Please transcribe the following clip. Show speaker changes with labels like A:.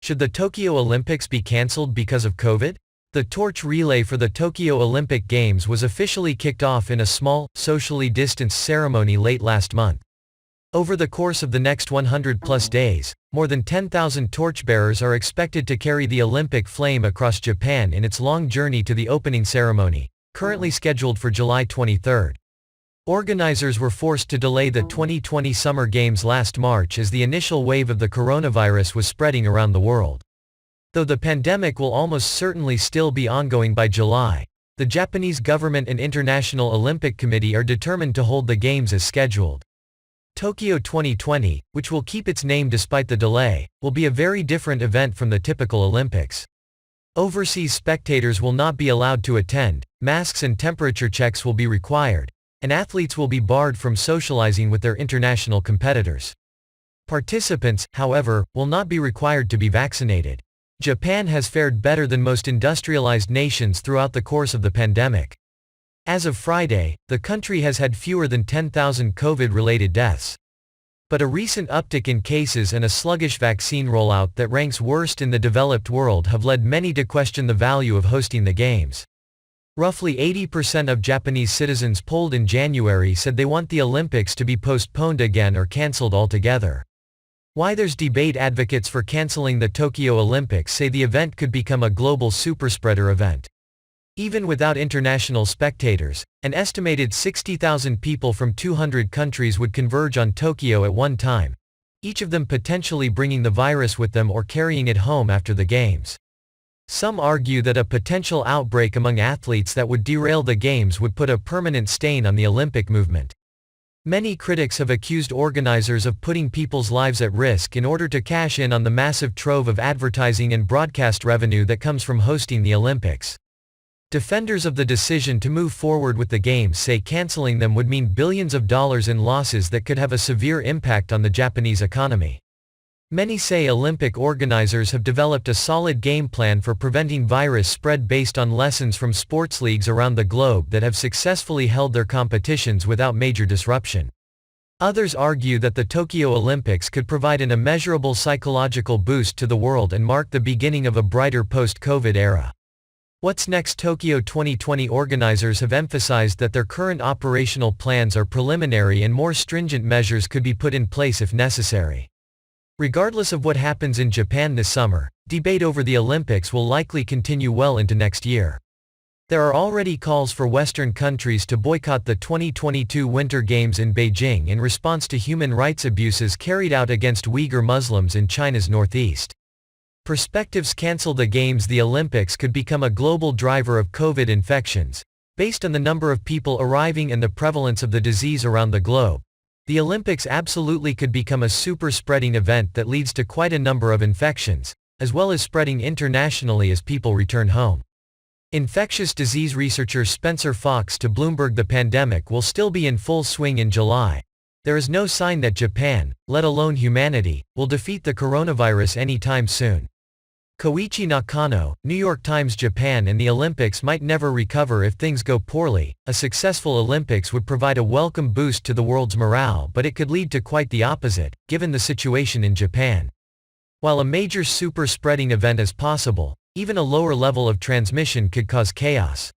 A: Should the Tokyo Olympics be cancelled because of COVID? The torch relay for the Tokyo Olympic Games was officially kicked off in a small, socially distanced ceremony late last month. Over the course of the next 100-plus days, more than 10,000 torchbearers are expected to carry the Olympic flame across Japan in its long journey to the opening ceremony, currently scheduled for July 23. Organizers were forced to delay the 2020 Summer Games last March as the initial wave of the coronavirus was spreading around the world. Though the pandemic will almost certainly still be ongoing by July, the Japanese government and International Olympic Committee are determined to hold the Games as scheduled. Tokyo 2020, which will keep its name despite the delay, will be a very different event from the typical Olympics. Overseas spectators will not be allowed to attend, masks and temperature checks will be required, and athletes will be barred from socializing with their international competitors. Participants, however, will not be required to be vaccinated. Japan has fared better than most industrialized nations throughout the course of the pandemic. As of Friday, the country has had fewer than 10,000 COVID-related deaths. But a recent uptick in cases and a sluggish vaccine rollout that ranks worst in the developed world have led many to question the value of hosting the Games. Roughly 80% of Japanese citizens polled in January said they want the Olympics to be postponed again or cancelled altogether. Why there's debate. Advocates for cancelling the Tokyo Olympics say the event could become a global superspreader event. Even without international spectators, an estimated 60,000 people from 200 countries would converge on Tokyo at one time, each of them potentially bringing the virus with them or carrying it home after the Games. Some argue that a potential outbreak among athletes that would derail the Games would put a permanent stain on the Olympic movement. Many critics have accused organizers of putting people's lives at risk in order to cash in on the massive trove of advertising and broadcast revenue that comes from hosting the Olympics. Defenders of the decision to move forward with the Games say canceling them would mean billions of dollars in losses that could have a severe impact on the Japanese economy. Many say Olympic organizers have developed a solid game plan for preventing virus spread based on lessons from sports leagues around the globe that have successfully held their competitions without major disruption. Others argue that the Tokyo Olympics could provide an immeasurable psychological boost to the world and mark the beginning of a brighter post-COVID era. What's next? Tokyo 2020 organizers have emphasized that their current operational plans are preliminary and more stringent measures could be put in place if necessary. Regardless of what happens in Japan this summer, debate over the Olympics will likely continue well into next year. There are already calls for Western countries to boycott the 2022 Winter Games in Beijing in response to human rights abuses carried out against Uyghur Muslims in China's northeast. Perspectives cancel the Games. The Olympics could become a global driver of COVID infections. Based on the number of people arriving and the prevalence of the disease around the globe, the Olympics absolutely could become a super-spreading event that leads to quite a number of infections, as well as spreading internationally as people return home. Infectious disease researcher Spencer Fox to Bloomberg: the pandemic will still be in full swing in July. There is no sign that Japan, let alone humanity, will defeat the coronavirus anytime soon. Koichi Nakano, New York Times. Japan and the Olympics might never recover if things go poorly. A successful Olympics would provide a welcome boost to the world's morale, but it could lead to quite the opposite, given the situation in Japan. While a major super-spreading event is possible, even a lower level of transmission could cause chaos.